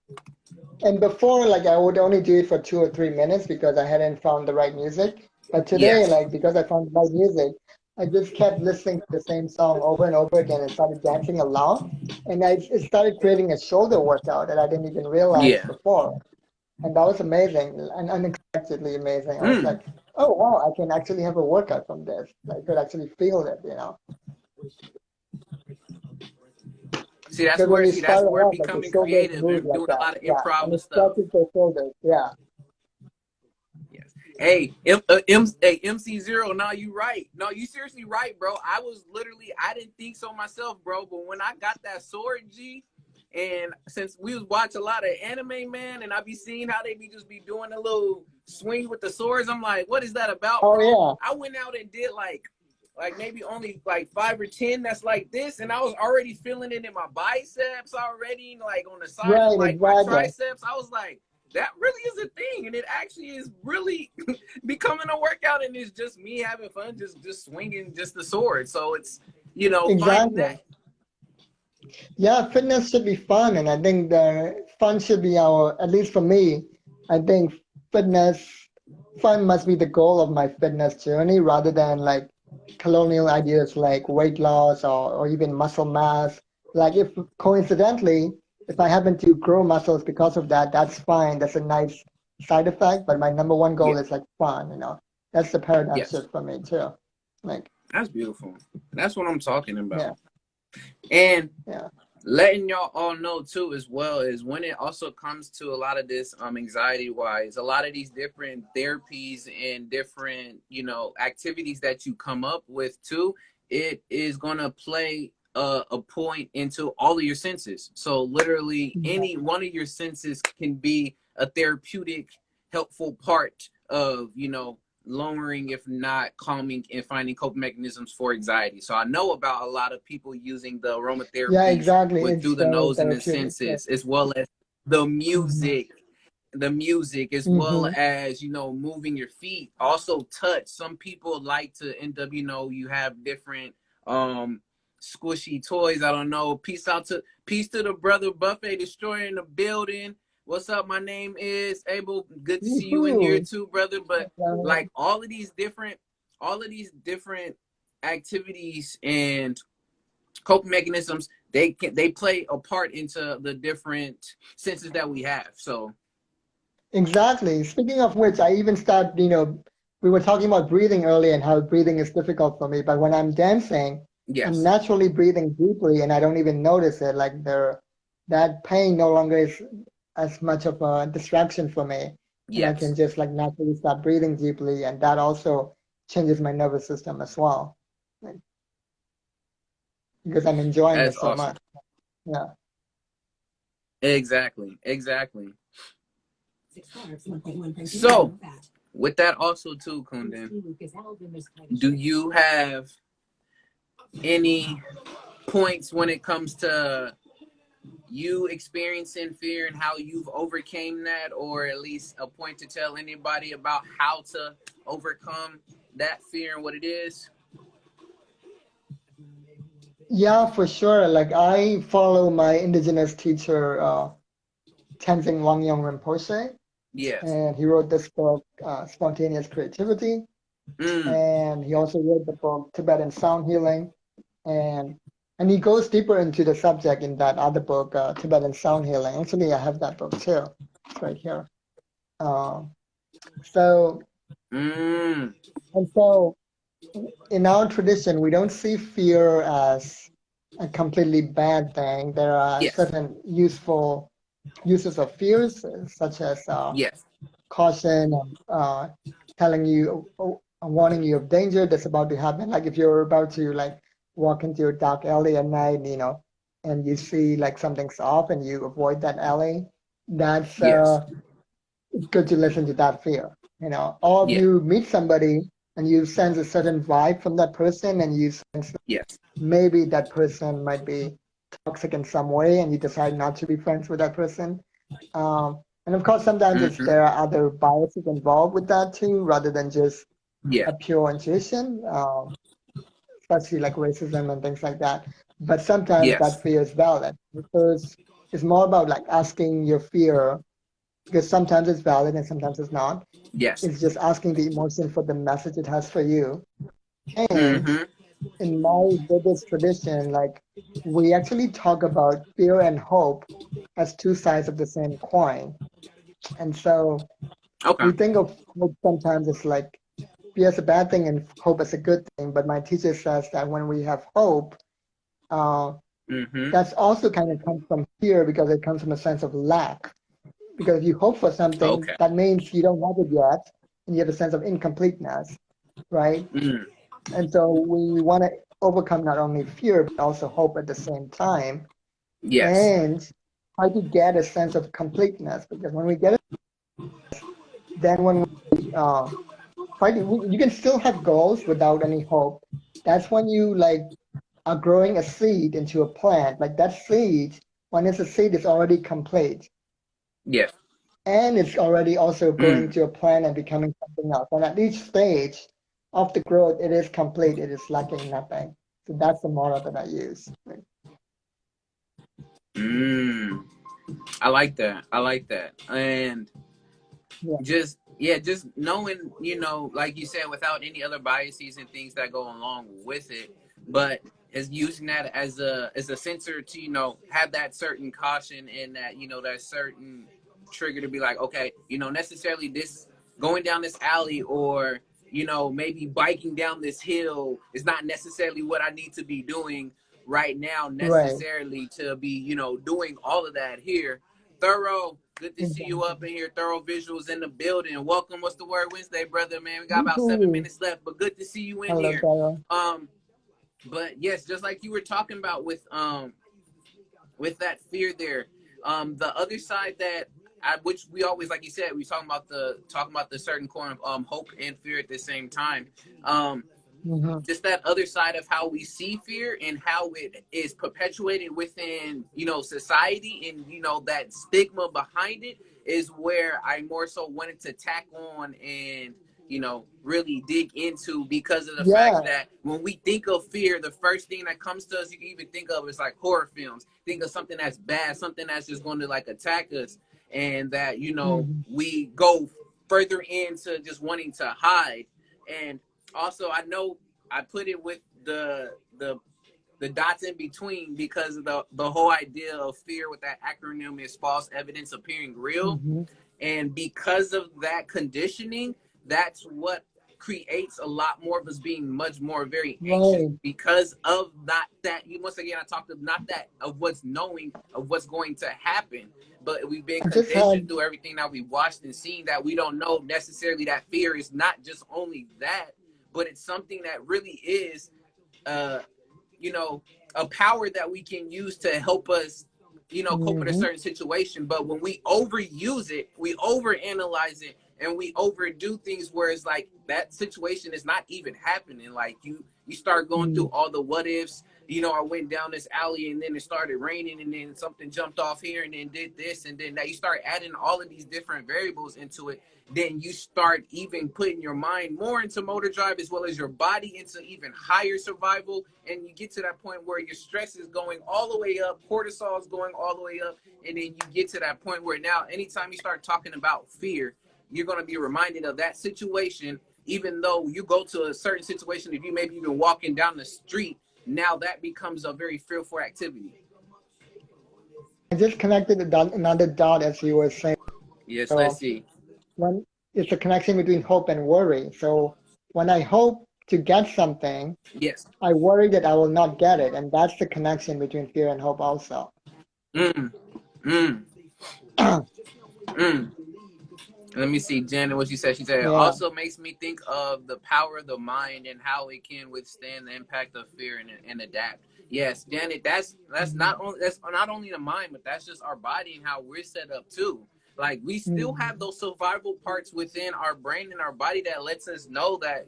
And before, like, I would only do it for 2 or 3 minutes because I hadn't found the right music. But today, Yes. like, because I found the right music, I just kept listening to the same song over and over again and started dancing along. And it started creating a shoulder workout that I didn't even realize Yeah. before. And that was amazing and unexpectedly amazing. I was Mm. like, oh, wow, I can actually have a workout from this. I could actually feel it. See, that's Because when where you see that's start where off, like, your becoming shoulders creative move and like doing a that. lot of Yeah. improv And with it stuff. stretches your shoulders. Yeah. Yes. Hey, MC0. No, you right. No, you seriously right, bro. I was literally, I didn't think so myself, bro. But when I got that sword, G, and since we was watch a lot of anime, man, and I be seeing how they be just be doing a little swings with the swords, I'm like, what is that about, Oh, bro? yeah. I went out and did like maybe only like 5 or 10 that's like this, and I was already feeling it in my biceps already, like on the side of Right. like my Exactly. triceps. I was like, that really is a thing, and it actually is really becoming a workout, and it's just me having fun, just swinging just the sword. So it's finding Exactly. that. Yeah, fitness should be fun, and I think the fun should be at least for me, I think fitness, fun must be the goal of my fitness journey rather than like colonial ideas like weight loss or even muscle mass. Like if coincidentally, if I happen to grow muscles because of that, that's fine. That's a nice side effect, but my number one Yeah. goal is like fun. That's the paradigm Yes. shift for me too. Like, That's beautiful. That's what I'm talking yeah, about. And yeah, letting y'all all know too as well is when it also comes to a lot of this anxiety wise, a lot of these different therapies and different activities that you come up with too, it is going to play a point into all of your senses. So literally any one of your senses can be a therapeutic helpful part of lowering, if not calming, and finding coping mechanisms for anxiety. So I know about a lot of people using the yeah, aromatherapies exactly. with It's through the very nose and the therapeutic. Yeah. senses, as well as the Mm-hmm. music, as well Mm-hmm. as moving your feet. Also, touch. Some people like to end up, you have different um squishy toys. I don't know. Peace to the brother Buffet Destroyer in the building. What's up? My name is Abel. Good to see you in here Woohoo! too, brother. But Uh, like all of these different activities and coping mechanisms, they play a part into the different senses that we have. So exactly. Speaking of which, I even we were talking about breathing earlier and how breathing is difficult for me, but when I'm dancing, I'm yes, naturally breathing deeply and I don't even notice it. Like that pain no longer is as much of a distraction for me. And I can yes, just like naturally start breathing deeply, and that also changes my nervous system as well. Like, because I'm enjoying it that's so awesome. much. Yeah. Exactly, exactly. So with that also too, Kunden, do you have any points when it comes to you experiencing fear and how you've overcame that, or at least a point to tell anybody about how to overcome that fear and what it is? Yeah, for sure. Like I follow my indigenous teacher, Tenzin Wangyong Rinpoche, Yes. and he wrote this book, Spontaneous Creativity, Mm. and he also wrote the book Tibetan Sound Healing, and and he goes deeper into the subject in that other book, Tibetan Sound Healing. Actually, I have that book too. It's right here. Um, so Mm. and so in our tradition, we don't see fear as a completely bad thing. There are Yes. certain useful uses of fears, such as Yes. caution, telling you, warning you of danger that's about to happen. Like if you're about to like walk into a dark alley at night, and you see like something's off and you avoid that alley, that's Yes. it's good to listen to that fear. Or if Yeah. you meet somebody and you sense a certain vibe from that person and you sense Yes. maybe that person might be toxic in some way and you decide not to be friends with that person. And of course, sometimes Mm-hmm. there are other biases involved with that too, rather than just Yeah. a pure intuition, especially like racism and things like that. But sometimes Yes. that fear is valid because it's more about like asking your fear because sometimes it's valid and sometimes it's not. Yes. It's just asking the emotion for the message it has for you. And Mm-hmm. in my Buddhist tradition, like we actually talk about fear and hope as two sides of the same coin. And so Okay. we think of hope sometimes as like fear is a bad thing and hope is a good thing. But my teacher says that when we have hope, uh, Mm-hmm. that's also kind of comes from fear because it comes from a sense of lack. Because if you hope for something, Okay. that means you don't have it yet, and you have a sense of incompleteness, right? Mm. And so we want to overcome not only fear but also hope at the same time, Yes. and try to get a sense of completeness. Because when we get it, then when we try to, you can still have goals without any hope. That's when you like are growing a seed into a plant. Like that seed, when it's a seed, it's already complete. Yes. And it's already also growing Mm. to a plant and becoming something else. And at each stage of the growth, it is complete. It is lacking nothing. So that's the model that I use. Mm. I like that. I like that. And Yeah. just yeah, just knowing, like you said, without any other biases and things that go along with it, but is using that as a sensor to, have that certain caution and that, that certain trigger to be like, okay, necessarily this going down this alley or, maybe biking down this hill is not necessarily what I need to be doing right now Right. necessarily to be, doing all of that here. Thorough, good to see you Exactly. up in here. Thorough Visuals in the building. Welcome. What's the word Wednesday, brother, man? We got about 7 Woohoo. minutes left, but good to see you in Hello, here. Daryl. Um, but yes, just like you were talking about with that fear there. The other side that which we always, like you said, we talking about the certain coin of hope and fear at the same time. Um, Mm-hmm. just that other side of how we see fear and how it is perpetuated within society and that stigma behind it is where I more so wanted to tack on and really dig into, because of the fact Yeah. that when we think of fear, the first thing that comes to us you can even think of is like horror films. Think of something that's bad, something that's just going to like attack us, and that Mm-hmm. we go further into just wanting to hide. And also, I know I put it with the dots in between because of the whole idea of fear with that acronym is false evidence appearing real. Mm-hmm. And because of that conditioning, that's what creates a lot more of us being much more very anxious Right. because of not that you once again I talked of not that of what's knowing of what's going to happen, but we've been I just had, conditioned through everything that we watched and seen that we don't know necessarily that fear is not just only that, but it's something that really is uh you know, a power that we can use to help us, cope with a mm-hmm. certain situation. But when we overuse it, we overanalyze it, and we overdo things where it's like that situation is not even happening. Like you start going through Mm. all the what ifs. You know, I went down this alley and then it started raining and then something jumped off here and then did this, and then now you start adding all of these different variables into it. Then you start even putting your mind more into motor drive as well as your body into even higher survival, and you get to that point where your stress is going all the way up, cortisol is going all the way up, and then you get to that point where now anytime you start talking about fear, you're going to be reminded of that situation. Even though you go to a certain situation, if you maybe even walking down the street, now that becomes a very fearful activity. I just connected another dot as you were saying. Yes, let's So see. when it's a connection between hope and worry. So when I hope to get something, Yes. I worry that I will not get it, and that's the connection between fear and hope also. Mm, mm, mm. Let me see, Janet, what she said. She said, it Yeah. also makes me think of the power of the mind and how it can withstand the impact of fear and adapt. Yes, Janet, that's Mm. not only the mind, but that's just our body and how we're set up too. Like we still have Mm. those survival parts within our brain and our body that lets us know that,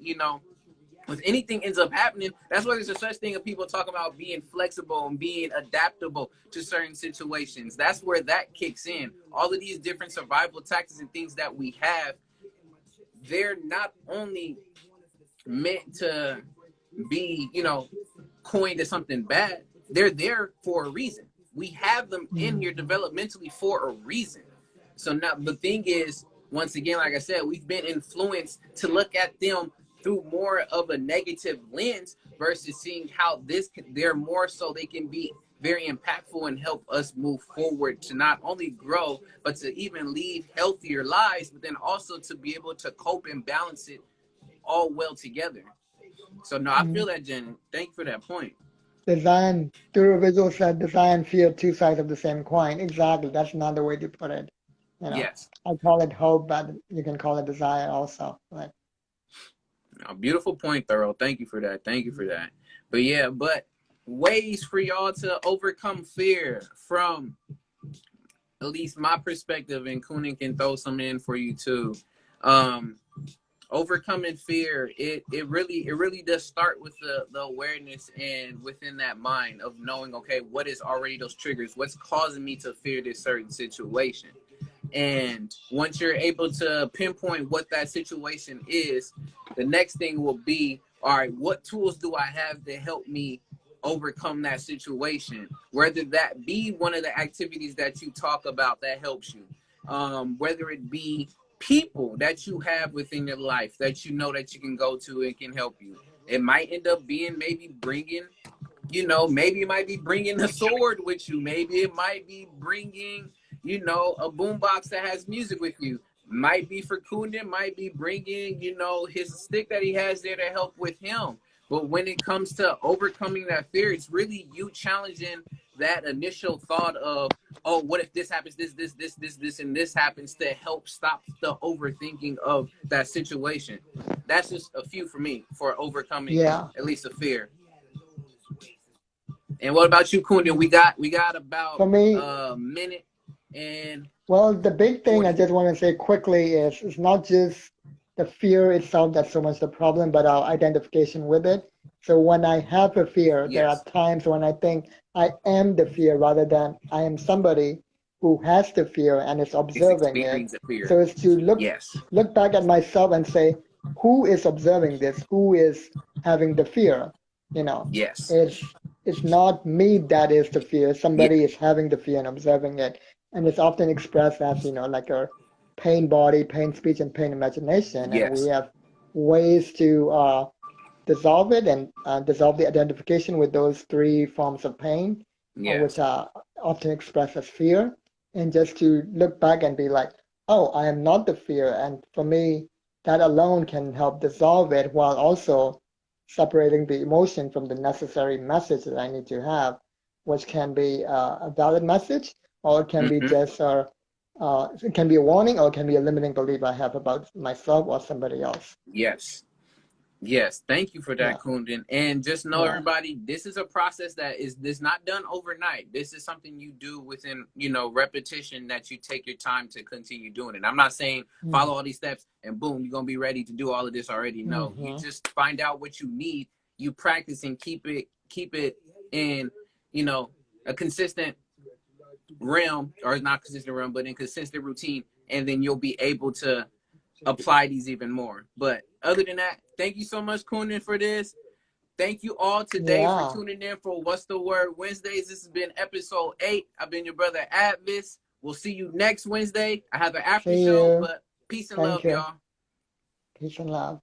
if anything ends up happening, that's why there's a such thing of people talking about being flexible and being adaptable to certain situations. That's where that kicks in. All of these different survival tactics and things that we have, they're not only meant to be, coined as something bad. They're there for a reason. We have them in here Mm. developmentally for a reason. So now the thing is, once again, like I said, we've been influenced to look at them through more of a negative lens versus seeing how they're more so they can be very impactful and help us move forward to not only grow but to even lead healthier lives, but then also to be able to cope and balance it all well together. So no, I feel Mm. that, Jen. Thank you for that point. Design, Dura Visual said, design feel two sides of the same coin. Exactly. That's another way to put it. You know, Yes, I call it hope, but you can call it desire also. Like, a beautiful point, Thorough. Thank you for that. Thank you for that. But yeah, but ways for y'all to overcome fear from at least my perspective, and Kunin can throw some in for you too. Um, Overcoming fear, it really does start with the awareness and within that mind of knowing, okay, what is already those triggers, what's causing me to fear this certain situation. And once you're able to pinpoint what that situation is, the next thing will be, all right, what tools do I have to help me overcome that situation? Whether that be one of the activities that you talk about that helps you, whether it be people that you have within your life that you know that you can go to and can help you. It might end up being maybe bringing, maybe it might be bringing a sword with you. Maybe it might be bringing, a boombox that has music with you. Might be for Kunden, might be bringing, his stick that he has there to help with him. But when it comes to overcoming that fear, it's really you challenging that initial thought of, oh, what if this happens, this, and this happens, to help stop the overthinking of that situation. That's just a few for me for overcoming yeah, at least a fear. And what about you, Kunden? yeah. We got about For me, a minute and well, the big thing I 40. just want to say quickly is it's not just the fear itself that's so much the problem, but our identification with it. So when I have a fear, there are Yes, times when I think I am the fear rather than I am somebody who has the fear and is it's observing it. experience of fear. So it's to Yes, look back at myself and say, who is observing this? Who is having the fear? You know, yes, it's it's not me that is the fear. yes, Somebody is having the fear and observing it, and it's often expressed as like a pain body, pain speech, and pain imagination. And we yes, have ways to dissolve it and dissolve the identification with those three forms of pain, which yes, are often expressed as fear, and just to look back and be like, oh, I am not the fear. And for me, that alone can help dissolve it while also separating the emotion from the necessary message that I need to have, which can be a valid message, or it can be mm-hmm. just it can be a warning, or it can be a limiting belief I have about myself or somebody else. Yes. Yes, thank you for Yeah, that, Kunden. And just know, yeah. everybody, this is a process that is this not done overnight. This is something you do within, repetition, that you take your time to continue doing it. I'm not saying Mm. follow all these steps and boom, you're gonna be ready to do all of this already. No, you Mm-hmm. just find out what you need, you practice and keep it in, a consistent realm, or not consistent realm, but in consistent routine, and then you'll be able to apply these even more. But other than that, thank you so much, Kunin, for this. Thank you all today for Yeah. tuning in for What's the Word Wednesdays. This has been episode 8. I've been your brother A.D.V.I.S. We'll see you next Wednesday. I have an after See show, you. but peace and Thank love, you. y'all. Peace and love.